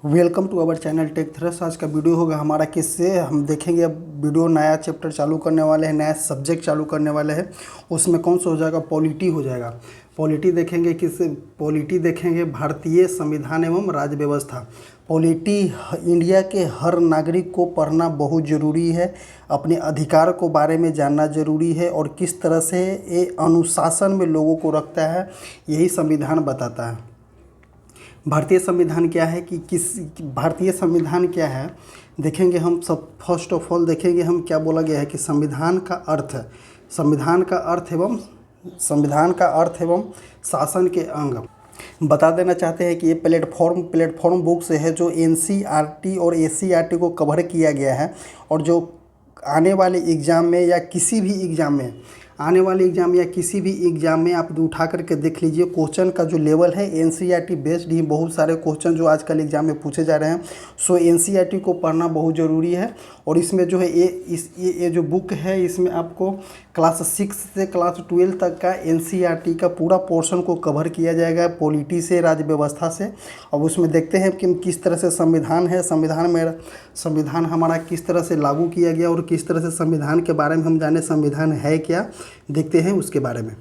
Welcome to our channel Tech Thrust. आज का video होगा हमारा किससे हम देखेंगे। अब वीडियो नया चैप्टर चालू करने वाले हैं, नया सब्जेक्ट चालू करने वाले हैं। उसमें कौन सा हो जाएगा? पॉलिटी हो जाएगा। पॉलिटी देखेंगे किससे? पॉलिटी देखेंगे भारतीय संविधान एवं राज्य व्यवस्था। पॉलिटी इंडिया के हर नागरिक को पढ़ना बहुत ज़रूरी है। अपने अधिकार को बारे में जानना ज़रूरी है और किस तरह से ये अनुशासन में लोगों को रखता है, यही संविधान बताता है। भारतीय संविधान क्या है भारतीय संविधान क्या है देखेंगे हम। सब फर्स्ट ऑफ ऑल देखेंगे हम क्या बोला गया है कि संविधान का अर्थ है। संविधान का अर्थ एवं शासन के अंग बता देना चाहते हैं कि ये प्लेटफॉर्म बुक से है, जो NCERT और SCERT को कवर किया गया है। और जो आने वाले एग्ज़ाम में या किसी भी एग्ज़ाम में आप उठा करके देख लीजिए, क्वेश्चन का जो लेवल है NCERT बेस्ड ही बहुत सारे क्वेश्चन जो आजकल एग्ज़ाम में पूछे जा रहे हैं। सो NCERT को पढ़ना बहुत ज़रूरी है। और इसमें जो है ये जो बुक है, इसमें आपको क्लास 6 से क्लास 12 तक का NCERT का पूरा पोर्शन को कवर किया जाएगा, पॉलिटी से, राज्य व्यवस्था से। अब उसमें देखते हैं कि किस तरह से संविधान है, संविधान हमारा किस तरह से लागू किया गया और किस तरह से संविधान के बारे में हम जाने संविधान है क्या, देखते हैं उसके बारे में।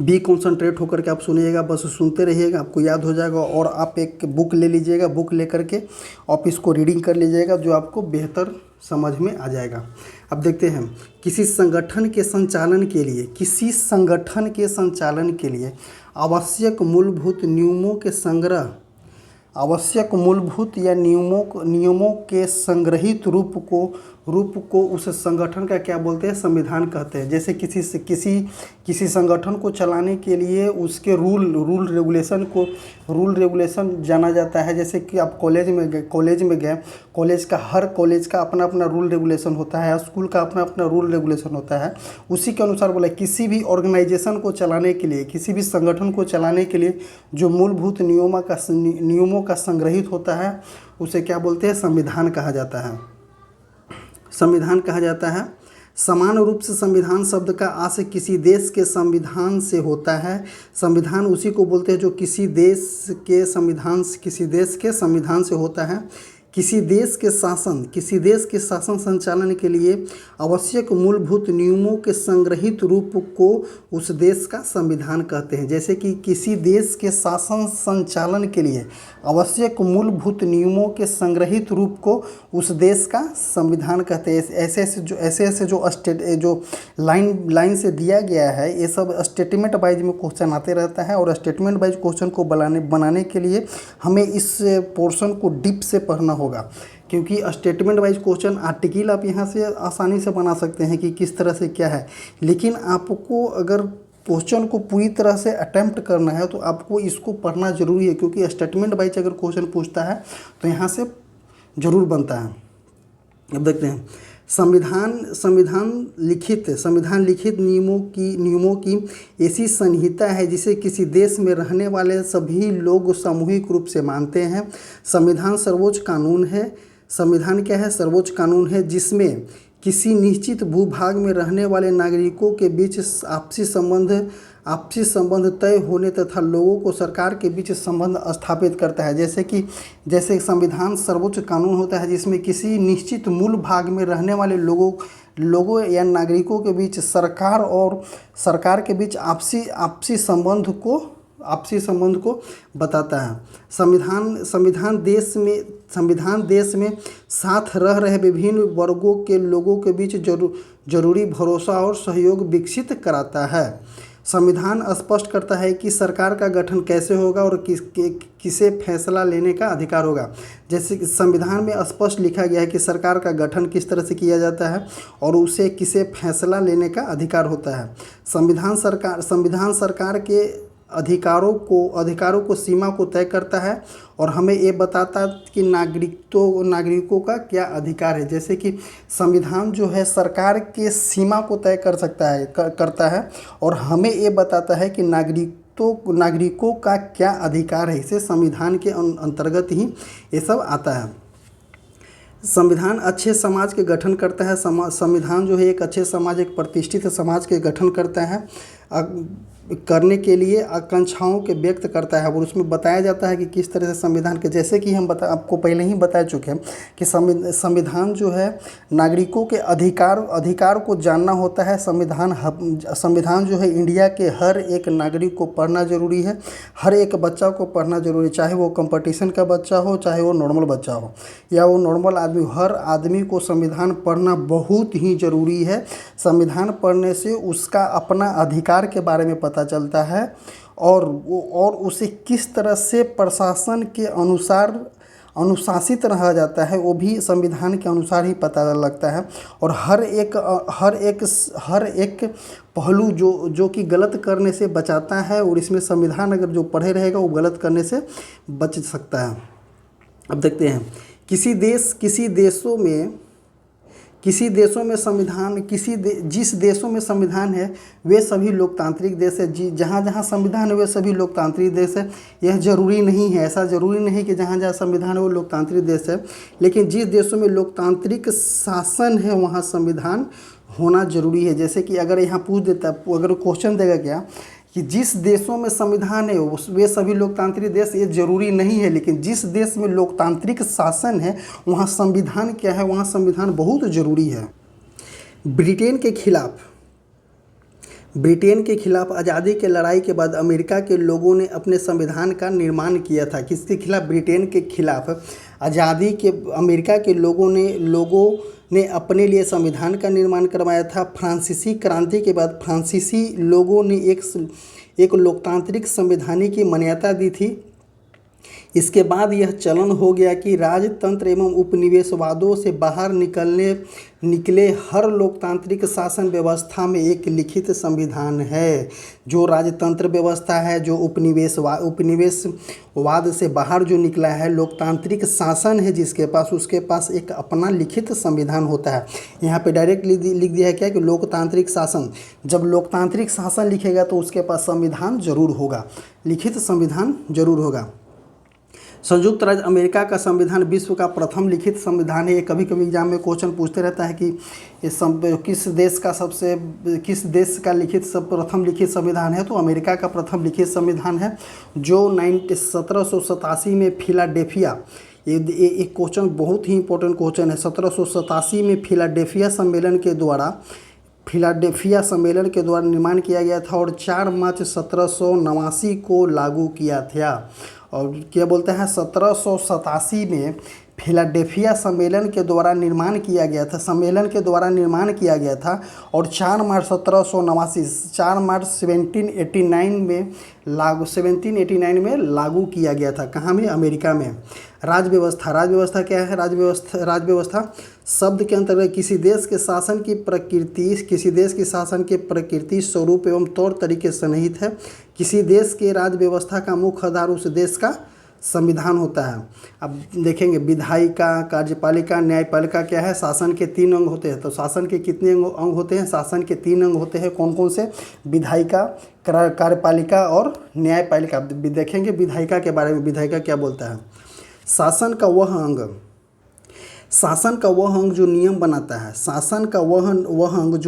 बी कॉन्सनट्रेट होकर के आप सुनिएगा, बस सुनते रहिएगा, आपको याद हो जाएगा। और आप एक बुक ले लीजिएगा, बुक लेकर के आप इसको रीडिंग कर लीजिएगा, जो आपको बेहतर समझ में आ जाएगा। अब देखते हैं, किसी संगठन के संचालन के लिए आवश्यक मूलभूत नियमों के संग्रहित रूप को उस संगठन का क्या बोलते हैं? संविधान कहते हैं। जैसे किसी संगठन को चलाने के लिए उसके रूल रेगुलेशन जाना जाता है। जैसे कि आप कॉलेज में गए, हर कॉलेज का अपना अपना रूल रेगुलेशन होता है, स्कूल का अपना अपना रूल रेगुलेशन होता है। उसी के अनुसार बोला, किसी भी ऑर्गेनाइजेशन को चलाने के लिए, किसी भी संगठन को चलाने के लिए जो मूलभूत नियमों का संग्रहित होता है, उसे क्या बोलते हैं? संविधान कहा जाता है। समान रूप से संविधान शब्द का आशय किसी देश के संविधान से होता है। संविधान उसी को बोलते हैं जो किसी देश के संविधान से होता है। किसी देश के शासन संचालन के लिए आवश्यक मूलभूत नियमों के संग्रहित रूप को उस देश का संविधान कहते हैं। जैसे कि किसी देश के शासन संचालन के लिए आवश्यक मूलभूत नियमों के संग्रहित रूप को उस देश का संविधान कहते हैं। ऐसे जो लाइन से दिया गया है, ये सब स्टेटमेंट वाइज में क्वेश्चन आते रहता है। और स्टेटमेंट वाइज क्वेश्चन को बनाने के लिए हमें इस पोर्शन को डीप से पढ़ना होगा, क्योंकि स्टेटमेंट वाइज क्वेश्चन आर्टिकल आप यहाँ से आसानी से बना सकते हैं कि किस तरह से क्या है। लेकिन आपको अगर क्वेश्चन को पूरी तरह से अटेम्प्ट करना है तो आपको इसको पढ़ना ज़रूरी है, क्योंकि स्टेटमेंट वाइज अगर क्वेश्चन पूछता है तो यहाँ से ज़रूर बनता है। अब देखते हैं, संविधान लिखित नियमों की ऐसी संहिता है जिसे किसी देश में रहने वाले सभी लोग सामूहिक रूप से मानते हैं। संविधान सर्वोच्च कानून है। संविधान क्या है? सर्वोच्च कानून है, जिसमें किसी निश्चित भूभाग में रहने वाले नागरिकों के बीच आपसी संबंध तय होने तथा लोगों को सरकार के बीच संबंध स्थापित करता है। जैसे संविधान सर्वोच्च कानून होता है, जिसमें किसी निश्चित मूल भाग में रहने वाले लोगों या नागरिकों के बीच सरकार के बीच आपसी संबंध को बताता है। संविधान देश में साथ रह रहे विभिन्न वर्गों के लोगों के बीच जरूरी भरोसा और सहयोग विकसित कराता है। संविधान स्पष्ट करता है कि सरकार का गठन कैसे होगा और किसे फैसला लेने का अधिकार होगा। जैसे कि संविधान में स्पष्ट लिखा गया है कि सरकार का गठन किस तरह से किया जाता है और उसे किसे फैसला लेने का अधिकार होता है। संविधान सरकार के अधिकारों को सीमा को तय करता है और हमें ये बताता है कि नागरिकों का क्या अधिकार है। जैसे कि संविधान जो है सरकार के सीमा को तय करता है और हमें ये बताता है कि नागरिकों का क्या अधिकार है। इसे संविधान के अंतर्गत ही ये सब आता है। संविधान अच्छे समाज के गठन करता है। संविधान जो है एक अच्छे समाज, एक प्रतिष्ठित समाज के गठन करता है। करने के लिए आकांक्षाओं के व्यक्त करता है, और उसमें बताया जाता है कि किस तरह से संविधान के, जैसे कि हम आपको पहले ही बता चुके हैं कि संविधान जो है नागरिकों के अधिकार को जानना होता है। संविधान जो है इंडिया के हर एक नागरिक को पढ़ना जरूरी है, हर एक बच्चा को पढ़ना जरूरी है, चाहे वो कंपटीशन का बच्चा हो, चाहे वो नॉर्मल बच्चा हो या वो नॉर्मल आदमी, हर आदमी को संविधान पढ़ना बहुत ही ज़रूरी है। संविधान पढ़ने से उसका अपना अधिकार के बारे में पता चलता है, और उसे किस तरह से प्रशासन के अनुसार अनुशासित रहा जाता है वो भी संविधान के अनुसार ही पता लगता है। और हर एक पहलू जो कि गलत करने से बचाता है, और इसमें संविधान अगर जो पढ़े रहेगा वो गलत करने से बच सकता है। अब देखते हैं किसी देशों में संविधान, जिस देशों में संविधान है वे सभी लोकतांत्रिक देश है। जहाँ जहाँ संविधान है वे सभी लोकतांत्रिक देश है। यह जरूरी नहीं है, ऐसा ज़रूरी नहीं कि जहाँ जहाँ संविधान है वो लोकतांत्रिक देश है, लेकिन जिस देशों में लोकतांत्रिक शासन है वहाँ संविधान होना जरूरी है। जैसे कि अगर यहाँ पूछ देता, अगर क्वेश्चन देगा क्या कि जिस देशों में संविधान है वे सभी लोकतांत्रिक देश, ये जरूरी नहीं है, लेकिन जिस देश में लोकतांत्रिक शासन है वहाँ संविधान क्या है, वहाँ संविधान बहुत ज़रूरी है। ब्रिटेन के खिलाफ आज़ादी के लड़ाई के बाद अमेरिका के लोगों ने अपने संविधान का निर्माण किया था। किसके खिलाफ? ब्रिटेन के खिलाफ आज़ादी के अमेरिका के लोगों ने अपने लिए संविधान का निर्माण करवाया था। फ्रांसीसी क्रांति के बाद फ्रांसीसी लोगों ने एक लोकतांत्रिक संविधान की मान्यता दी थी। इसके बाद यह चलन हो गया कि राजतंत्र एवं उपनिवेशवादों से बाहर निकले हर लोकतांत्रिक शासन व्यवस्था में एक लिखित संविधान है। जो राजतंत्र व्यवस्था है, जो उपनिवेशवाद से बाहर जो निकला है, लोकतांत्रिक शासन है जिसके पास, उसके पास एक अपना लिखित संविधान होता है। यहाँ पे डायरेक्ट लिख दिया है क्या कि लोकतांत्रिक शासन। जब लोकतांत्रिक शासन लिखेगा तो उसके पास संविधान जरूर होगा, लिखित संविधान जरूर होगा। संयुक्त राज्य अमेरिका का संविधान विश्व का प्रथम लिखित संविधान है। ये कभी कभी एग्जाम में क्वेश्चन पूछते रहता है कि किस देश का प्रथम लिखित संविधान है, तो अमेरिका का प्रथम लिखित संविधान है जो 1787 में फिलाडेल्फिया, ये एक क्वेश्चन बहुत ही इंपॉर्टेंट क्वेश्चन है। 1787 में फिलाडेल्फिया सम्मेलन के द्वारा निर्माण किया गया था और 4 मार्च 1789 को लागू किया था। और क्या बोलते हैं, 1787 में फिलाडेल्फिया सम्मेलन के द्वारा निर्माण किया गया था और 4 मार्च 1789 में लागू किया गया था। कहाँ में? अमेरिका में। राजव्यवस्था क्या है? राजव्यवस्था शब्द के अंतर्गत किसी देश के शासन की प्रकृति, स्वरूप एवं तौर तरीके से निहित है। किसी देश के राजव्यवस्था का मुख्य आधार उस देश का संविधान होता है। अब देखेंगे विधायिका, कार्यपालिका, न्यायपालिका क्या है? शासन के 3 अंग होते हैं। तो शासन के कितने अंग होते हैं? शासन के 3 अंग होते हैं। कौन कौन से? विधायिका, कार्यपालिका और न्यायपालिका। देखेंगे विधायिका के बारे में। विधायिका क्या बोलता है? शासन का वह अंग जो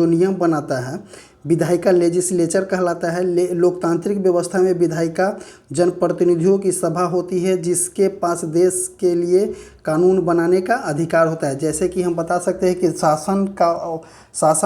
नियम बनाता है, विधायिका लेजिस्लेचर कहलाता है। लोकतांत्रिक व्यवस्था में विधायिका जनप्रतिनिधियों की सभा होती है जिसके पास देश के लिए कानून बनाने का अधिकार होता है। जैसे कि हम बता सकते हैं कि शासन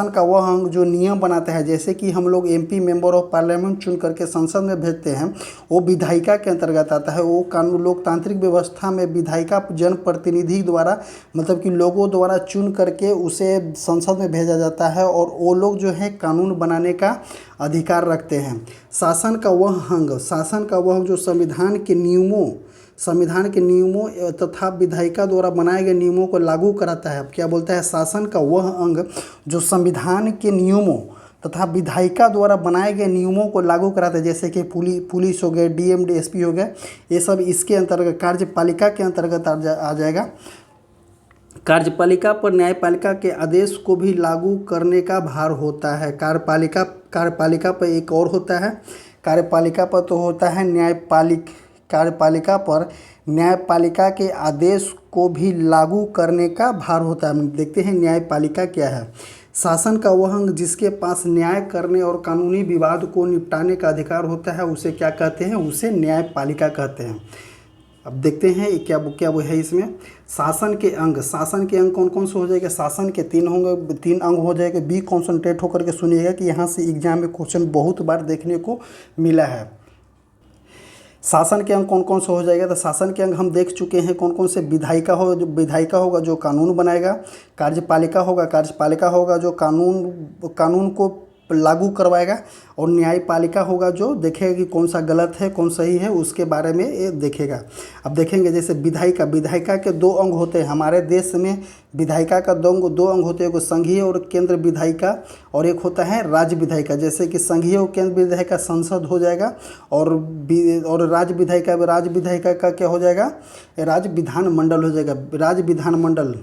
का वह अंग जो नियम बनाता है, जैसे कि हम लोग MP मेंबर ऑफ पार्लियामेंट चुन करके संसद में भेजते हैं, वो विधायिका के अंतर्गत आता है। वो कानून लोकतांत्रिक व्यवस्था में विधायिका जनप्रतिनिधि द्वारा, मतलब कि लोगों द्वारा चुन करके उसे संसद में भेजा जाता है और वो लोग जो है कानून बनाने का अधिकार रखते हैं। शासन का वह अंग जो संविधान के नियमों तथा विधायिका द्वारा बनाए गए नियमों को लागू कराता है। क्या बोलता है? शासन का वह अंग जो संविधान के नियमों तथा विधायिका द्वारा बनाए गए नियमों को लागू कराता है। जैसे कि पुलिस हो गए, DM DSP हो गए, ये सब इसके अंतर्गत कार्यपालिका के अंतर्गत आ जाएगा। कार्यपालिका पर न्यायपालिका के आदेश को भी लागू करने का भार होता है। कार्यपालिका पर एक और होता है, कार्यपालिका पर तो होता है कार्यपालिका पर न्यायपालिका के आदेश को भी लागू करने का भार होता है। देखते हैं न्यायपालिका क्या है। शासन का वह अंग जिसके पास न्याय करने और कानूनी विवाद को निपटाने का अधिकार होता है उसे क्या कहते हैं? उसे न्यायपालिका कहते हैं। अब देखते हैं क्या क्या वो है इसमें। शासन के अंग कौन कौन से हो जाएगा? शासन के तीन अंग हो जाएगा। बी कॉन्सेंट्रेट होकर के सुनिएगा कि यहाँ से एग्जाम में क्वेश्चन बहुत बार देखने को मिला है। शासन के अंग कौन कौन से हो जाएगा? तो शासन के अंग हम देख चुके हैं कौन कौन से। विधायिका होगा जो कानून बनाएगा। कार्यपालिका होगा जो कानून को लागू करवाएगा। और न्यायपालिका होगा जो देखेगा कि कौन सा गलत है कौन सही है, उसके बारे में ये देखेगा। अब देखेंगे जैसे विधायिका के दो अंग होते हैं हमारे देश में। विधायिका का दो अंग होते हैं, एक संघीय और केंद्र विधायिका और एक होता है राज्य विधायिका। जैसे कि संघीय और केंद्र विधायिका संसद हो जाएगा और राज्य विधायिका का क्या हो जाएगा? राज्य विधानमंडल हो जाएगा। राज्य विधानमंडल।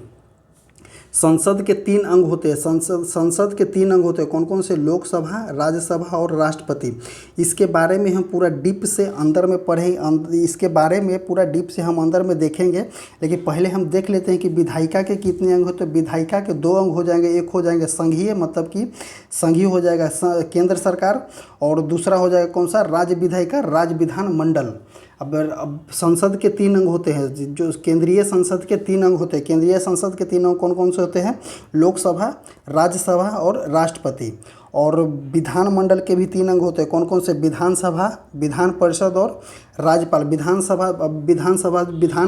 संसद के तीन अंग होते हैं। संसद के तीन अंग होते हैं कौन कौन से? लोकसभा, राज्यसभा और राष्ट्रपति। इसके बारे में हम पूरा डीप से अंदर में पढ़ेंगे। इसके बारे में पूरा डीप से हम अंदर में देखेंगे, लेकिन पहले हम देख लेते हैं कि विधायिका के कितने अंग होते हैं। विधायिका के दो अंग हो जाएंगे। एक हो जाएंगे संघीय, मतलब कि संघीय हो जाएगा केंद्र सरकार, और दूसरा हो जाएगा कौन सा? राज्य विधायिका, राज्य विधानमंडल। अब संसद के तीन अंग होते हैं, जो केंद्रीय संसद के तीन अंग होते हैं। केंद्रीय संसद के तीन अंग कौन कौन से होते हैं? लोकसभा, राज्यसभा और राष्ट्रपति। और विधानमंडल के भी तीन अंग होते हैं कौन कौन से? विधानसभा, विधान परिषद और राज्यपाल। विधान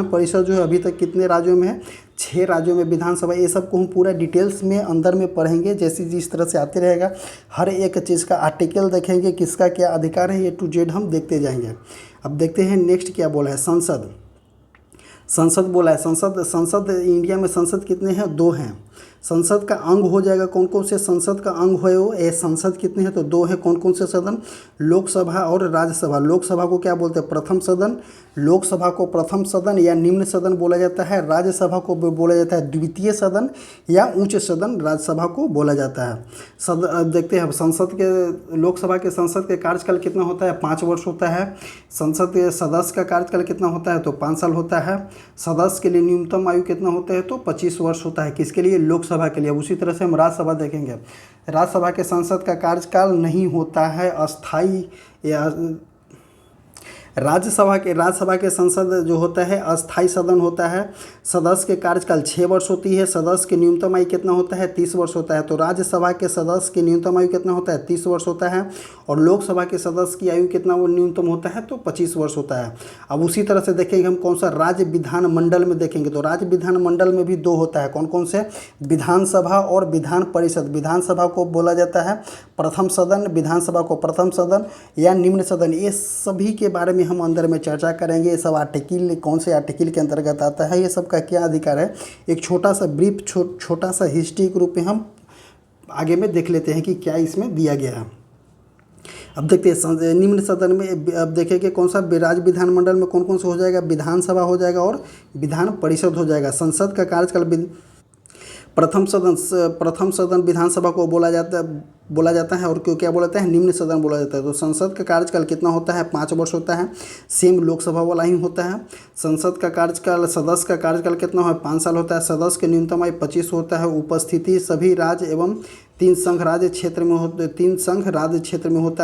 परिषद जो है अभी तक कितने राज्यों में है? 6 राज्यों में विधानसभा। ये सब को हम पूरा डिटेल्स में अंदर में पढ़ेंगे, जैसे जिस तरह से आते रहेगा। हर एक चीज़ का आर्टिकल देखेंगे, किसका क्या अधिकार है, A to Z हम देखते जाएंगे। अब देखते हैं नेक्स्ट क्या बोला है। संसद बोला है। संसद इंडिया में संसद कितने हैं? 2 हैं। संसद का अंग हो जाएगा कौन कौन से? संसद का अंग है वो संसद कितने हैं? तो 2 हैं। कौन कौन से सदन? लोकसभा और राज्यसभा। लोकसभा को क्या बोलते हैं? प्रथम सदन। लोकसभा को प्रथम सदन या निम्न सदन बोला जाता है। राज्यसभा को बोला जाता है द्वितीय सदन या उच्च सदन। राज्यसभा को बोला जाता है। देखते हैं लोकसभा के संसद के कार्यकाल कितना होता है? 5 वर्ष होता है। संसद के सदस्य का कार्यकाल कितना होता है? तो 5 साल होता है। सदस्य के लिए न्यूनतम आयु कितना होता है? तो 25 वर्ष होता है। किसके लिए? लोकसभा के लिए। उसी तरह से हम राज्यसभा देखेंगे। राज्यसभा के संसद का कार्यकाल नहीं होता है अस्थायी, या राज्यसभा के संसद जो होता है अस्थायी सदन होता है। सदस्य के कार्यकाल 6 वर्ष होती है। सदस्य की न्यूनतम आयु कितना होता है? 30 वर्ष होता है। तो राज्यसभा के सदस्य की न्यूनतम आयु कितना होता है? 30 वर्ष होता है। और लोकसभा के सदस्य की आयु कितना वो न्यूनतम होता है? तो 25 वर्ष होता है। अब उसी तरह से देखेंगे हम कौन सा राज्य विधानमंडल में देखेंगे। तो राज्य विधानमंडल में भी 2 होता है। कौन कौन से? विधानसभा और विधान परिषद। विधानसभा को बोला जाता है प्रथम सदन, विधानसभा को प्रथम सदन या निम्न सदन। ये सभी के बारे में हम अंदर में चर्चा करेंगे। ये सब आर्टिकल कौन से आर्टिकल के अंतर्गत आता है, ये सब का क्या अधिकार है, एक छोटा सा ब्रीफ छोटा सा हिस्ट्री के रूप में हम आगे में देख लेते हैं कि क्या इसमें दिया गया है। अब देखते हैं निम्न सदन में। अब देखेंगे कौन सा? राज्य विधानमंडल में कौन कौन सा हो जाएगा? विधानसभा हो जाएगा और विधान परिषद हो जाएगा। संसद का कार्यकाल प्रथम सदन विधानसभा को बोला जाता है और क्यों क्या बोला जाता है? निम्न सदन बोला जाता है। तो संसद का कार्यकाल कितना होता है? 5 वर्ष होता है। सेम लोकसभा वाला ही होता है। संसद का कार्यकाल, सदस्य का कार्यकाल कितना है? 5 साल होता है। सदस्य के न्यूनतम आयु 25 होता है। उपस्थिति सभी राज्य एवं 3 संघ राज्य क्षेत्र में होता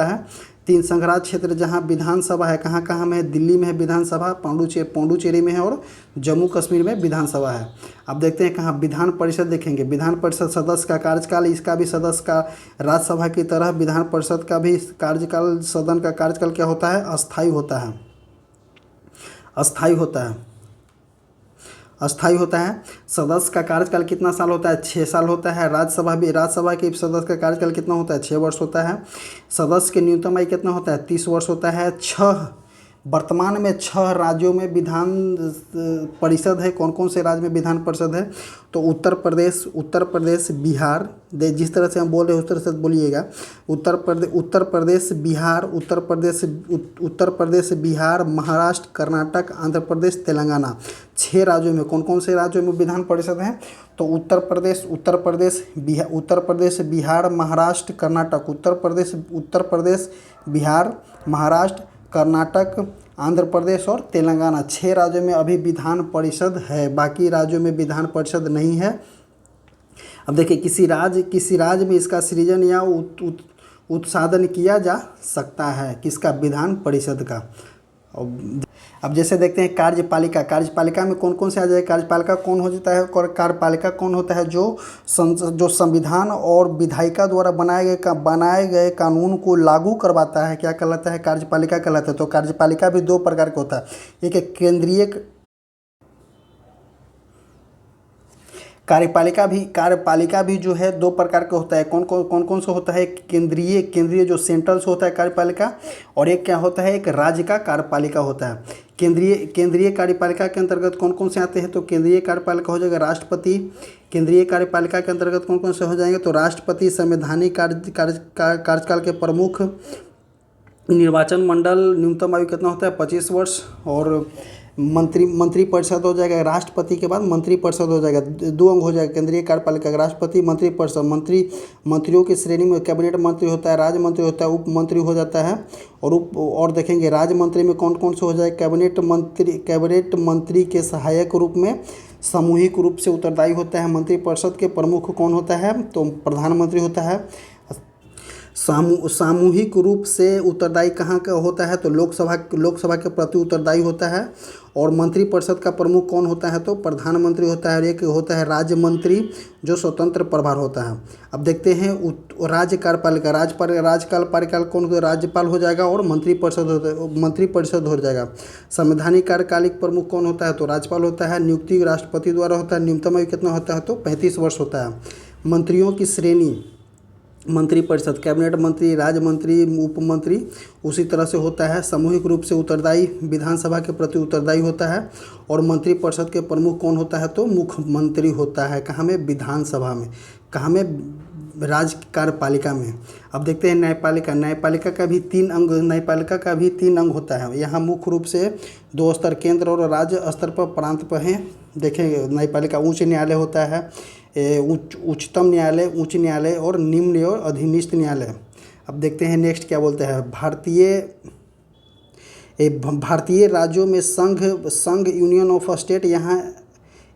है। 3 संघ राज्य क्षेत्र जहाँ विधानसभा है, कहाँ में है? दिल्ली में है विधानसभा, पौंडुचेरी में है और जम्मू कश्मीर में विधानसभा है। अब देखते हैं कहाँ विधान परिषद देखेंगे। विधान परिषद सदस्य का कार्यकाल, इसका भी सदस्य का राज्यसभा की तरह विधान परिषद का भी कार्यकाल, सदन का कार्यकाल क्या होता है? अस्थायी होता है। सदस्य का कार्यकाल कितना साल होता है? 6 साल होता है। राज्यसभा के सदस्य का कार्यकाल कितना होता है? 6 वर्ष होता है। सदस्य के न्यूनतम आयु कितना होता है? 30 वर्ष होता है। वर्तमान में 6 राज्यों में विधान परिषद है। कौन कौन से राज्य में विधान परिषद है? तो उत्तर प्रदेश, बिहार, जिस तरह से हम बोल रहे हैं उस तरह से बोलिएगा। उत्तर प्रदेश, बिहार, महाराष्ट्र, कर्नाटक, आंध्र प्रदेश, तेलंगाना। 6 राज्यों में कौन कौन से राज्यों में विधान परिषद है? तो उत्तर प्रदेश, बिहार, महाराष्ट्र, कर्नाटक। उत्तर प्रदेश, बिहार, महाराष्ट्र, कर्नाटक, आंध्र प्रदेश और तेलंगाना। 6 राज्यों में अभी विधान परिषद है, बाकी राज्यों में विधान परिषद नहीं है। अब देखिए किसी राज्य में इसका सृजन या उत्साधन किया जा सकता है, किसका? विधान परिषद का। अब जैसे देखते हैं कार्यपालिका में कौन कौन से आ जाए? कार्यपालिका कौन हो जाता है? और कार्यपालिका कौन होता है? जो संविधान और विधायिका द्वारा बनाए गए कानून को लागू करवाता है, क्या कहलाता है? कार्यपालिका कहलाता है। तो कार्यपालिका भी दो प्रकार का होता है। एक है केंद्रीय कार्यपालिका भी जो है दो प्रकार का होता है। कौन सा होता है? केंद्रीय जो सेंट्रल से होता है कार्यपालिका, और एक क्या होता है? एक राज्य का कार्यपालिका होता है। केंद्रीय कार्यपालिका के अंतर्गत कौन कौन से आते हैं? तो केंद्रीय कार्यपालिका हो जाएगा राष्ट्रपति। केंद्रीय कार्यपालिका के अंतर्गत कौन कौन से हो जाएंगे? तो राष्ट्रपति, संवैधानिक कार्यकाल के प्रमुख, निर्वाचन मंडल, न्यूनतम आयु कितना होता है? 25 वर्ष, और मंत्रिपरिषद हो जाएगा। राष्ट्रपति के बाद मंत्रिपरिषद हो जाएगा। दो अंग हो जाएगा केंद्रीय कार्यपालिका, राष्ट्रपति, मंत्रिपरिषद। मंत्रियों की श्रेणी में कैबिनेट मंत्री होता है, राज्य मंत्री होता है, उप मंत्री हो जाता है। और देखेंगे राज्य मंत्री में कौन कौन से हो जाए? कैबिनेट मंत्री के सहायक रूप में सामूहिक रूप से उत्तरदायी होता है। मंत्रिपरिषद के प्रमुख कौन होता है? तो प्रधानमंत्री होता है। सामूहिक रूप से उत्तरदायी कहाँ का होता है? तो लोकसभा के प्रति उत्तरदायी होता है। और मंत्रिपरिषद का प्रमुख कौन होता है? तो प्रधानमंत्री होता है। और एक होता है राज्य मंत्री, जो स्वतंत्र प्रभार होता है। अब देखते हैं राज्य कार्यपालिका। कार्यपालिका कौन? राज्यपाल हो जाएगा, और मंत्रिपरिषद हो जाएगा। संवैधानिक कार्यकालिक प्रमुख कौन होता है? तो राज्यपाल होता है। नियुक्ति राष्ट्रपति द्वारा होता है। न्यूनतम आयु कितना होता है? तो 35 वर्ष होता है। मंत्रियों की श्रेणी, मंत्रिपरिषद, कैबिनेट मंत्री, राज्य मंत्री, उप मंत्री, उसी तरह से होता है। सामूहिक रूप से उत्तरदायी, विधानसभा के प्रति उत्तरदायी होता है। और मंत्रिपरिषद के प्रमुख कौन होता है? तो मुख्यमंत्री होता है। कहाँ में? विधानसभा में। कहाँ में? राज्य कार्यपालिका में। अब देखते हैं न्यायपालिका का भी तीन अंग होता है। यहाँ मुख्य रूप से 2 स्तर, केंद्र और राज्य स्तर पर प्रांत पर हैं। देखेंगे न्यायपालिका उच्च न्यायालय होता है, उच्चतम न्यायालय, उच्च न्यायालय, और निम्न और अधीनस्थ न्यायालय। अब देखते हैं नेक्स्ट क्या बोलते हैं। भारतीय राज्यों में संघ यूनियन ऑफ स्टेट,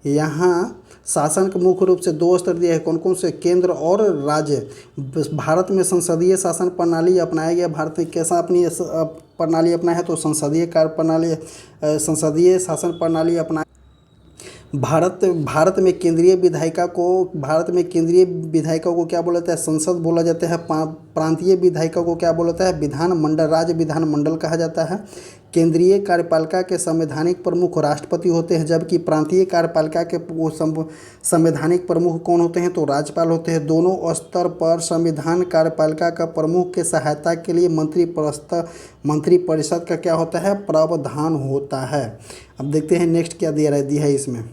यहाँ शासन के मुख्य रूप से 2 स्तर दिए हैं। कौन कौन से? केंद्र और राज्य। भारत में संसदीय शासन प्रणाली अपनाया गया। भारत में कैसा अपनी प्रणाली अपनाया है? तो संसदीय शासन प्रणाली अपना। भारत में केंद्रीय विधायिका को क्या बोला जाता है? संसद बोला जाता है। प्रांतीय विधायिका को क्या बोला जाता है? विधानमंडल, राज्य विधानमंडल कहा जाता है। केंद्रीय कार्यपालिका के संवैधानिक प्रमुख राष्ट्रपति होते हैं, जबकि प्रांतीय कार्यपालिका के संवैधानिक प्रमुख कौन होते हैं? तो राज्यपाल होते हैं। दोनों स्तर पर संविधान कार्यपालिका का प्रमुख के सहायता के लिए मंत्रिपरिषद का क्या होता है? प्रावधान होता है। अब देखते हैं नेक्स्ट क्या दिया है इसमें।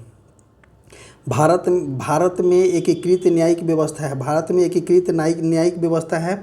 भारत में एकीकृत न्यायिक व्यवस्था है। भारत में एकीकृत न्यायिक व्यवस्था है।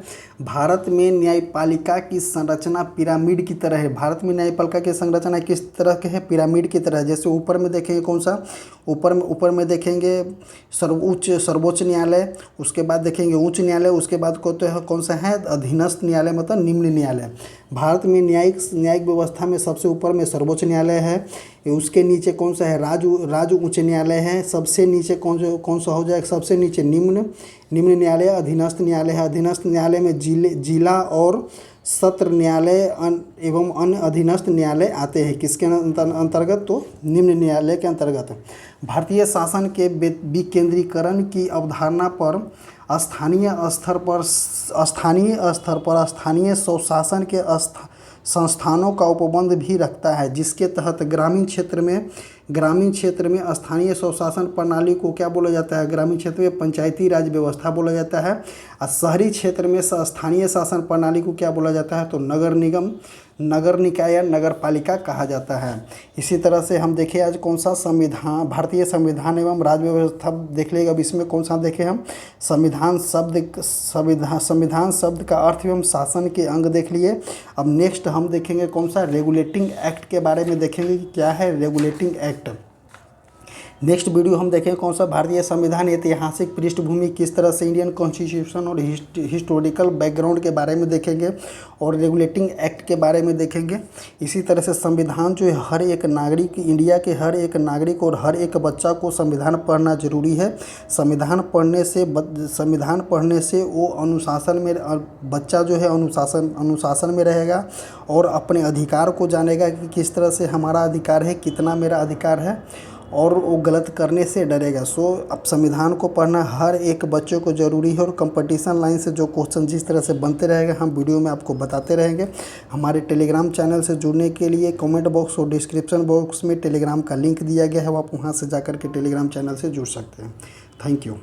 भारत में न्यायपालिका की संरचना पिरामिड की तरह है। भारत में न्यायपालिका की संरचना किस तरह के है? पिरामिड की तरह। जैसे ऊपर में देखेंगे कौन सा? ऊपर में देखेंगे सर्वोच्च न्यायालय, उसके बाद देखेंगे उच्च न्यायालय, उसके बाद कौन सा है? अधीनस्थ न्यायालय, मतलब निम्न न्यायालय। भारत में न्यायिक व्यवस्था में सबसे ऊपर में सर्वोच्च न्यायालय है। उसके नीचे कौन सा है? राज्य उच्च न्यायालय है। सबसे नीचे कौन सा हो जाएगा? सबसे नीचे निम्न न्यायालय, अधीनस्थ न्यायालय है। अधीनस्थ न्यायालय में जिला और सत्र न्यायालय एवं अन्य अधीनस्थ न्यायालय आते हैं। किसके अंतर्गत? तो निम्न न्यायालय के अंतर्गत। भारतीय शासन के विकेंद्रीकरण की अवधारणा पर स्थानीय स्वशासन के संस्थानों का उपबंध भी रखता है, जिसके तहत ग्रामीण क्षेत्र में स्थानीय स्वशासन प्रणाली को क्या बोला जाता है? ग्रामीण क्षेत्र में पंचायती राज व्यवस्था बोला जाता है। और शहरी क्षेत्र में स्थानीय शासन प्रणाली को क्या बोला जाता है? तो नगर निगम, नगर निकाय या नगर पालिका कहा जाता है। इसी तरह से हम देखें आज कौन सा संविधान, भारतीय संविधान एवं राज्य व्यवस्था देख लेगा। अब इसमें कौन सा देखें हम? संविधान शब्द का अर्थ एवं शासन के अंग देख लिए। अब नेक्स्ट हम देखेंगे कौन सा? रेगुलेटिंग एक्ट के बारे में देखेंगे कि क्या है रेगुलेटिंग एक्ट। नेक्स्ट वीडियो हम देखें कौन सा, भारतीय संविधान ऐतिहासिक पृष्ठभूमि किस तरह से, इंडियन कॉन्स्टिट्यूशन और हिस्टोरिकल बैकग्राउंड के बारे में देखेंगे और रेगुलेटिंग एक्ट के बारे में देखेंगे। इसी तरह से संविधान जो है हर एक नागरिक, इंडिया के हर एक नागरिक और हर एक बच्चा को संविधान पढ़ना जरूरी है। संविधान पढ़ने से वो अनुशासन में, बच्चा जो है अनुशासन में रहेगा और अपने अधिकार को जानेगा कि किस तरह से हमारा अधिकार है, कितना मेरा अधिकार है, और वो गलत करने से डरेगा। सो अब संविधान को पढ़ना हर एक बच्चे को ज़रूरी है और कंपटीशन लाइन से जो क्वेश्चन जिस तरह से बनते रहेंगे हम वीडियो में आपको बताते रहेंगे। हमारे टेलीग्राम चैनल से जुड़ने के लिए कमेंट बॉक्स और डिस्क्रिप्शन बॉक्स में टेलीग्राम का लिंक दिया गया है, आप वहाँ से जाकर के टेलीग्राम चैनल से जुड़ सकते हैं। Thank you.